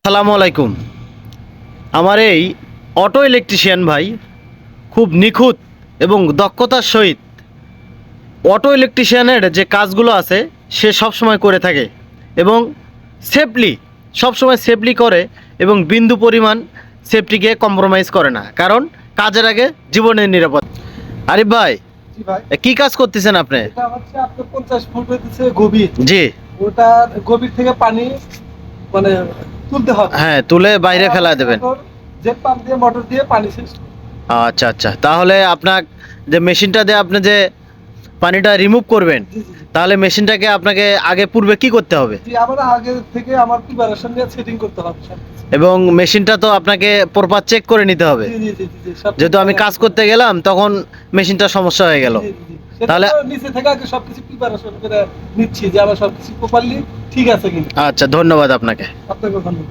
আসসালামু আলাইকুম। আমার এই অটো ইলেকট্রিশিয়ান ভাই খুব নিখুঁত এবং দক্ষতার সহিত অটো ইলেকট্রিশিয়ানের যে কাজগুলো আছে সে সবসময় করে থাকে এবং সেফলি সবসময় সেফলি করে এবং বিন্দু পরিমাণ সেফটিকে কম্প্রোমাইজ করে না, কারণ কাজের আগে জীবনের নিরাপদ। আরিফ ভাই, জি ভাই, কি কাজ করতেছেন আপনি? এটা হচ্ছে আপনার 50 ফুট হইতেছে গভীর। জি। ওটা গভীর থেকে পানি মানে তুলতে হবে। হ্যাঁ, তুলে বাইরে ফেলা দেবেন। জেট পাম্প দিয়ে মোটর দিয়ে পানি শেষ। আচ্ছা আচ্ছা, তাহলে আপনার যে মেশিনটা দিয়ে আপনি যে পানিটা রিমুভ করবেন, জি জি জি। তাহলে মেশিনটাকে আপনাকে আগে পূর্বে কি করতে হবে? জি, আমার আগে থেকে আমার প্রিপারেশন নিয়ে সেটিং করতে হবে সবকিছু। এবং মেশিনটা তো আপনাকে প্রপার চেক করে নিতে হবে। জি জি জি জি সব। যেহেতু আমি কাজ করতে গেলাম তখন মেশিনটা সমস্যা হয়ে গেল। তাহলে তাহলে নিচে থেকে আগে সবকিছু প্রিপারেশন করে নিচ্ছি যে আমার সবকিছু প্রপারলি ঠিক আছে কিনা। আচ্ছা, ধন্যবাদ আপনাকে। আপনাকে ধন্যবাদ।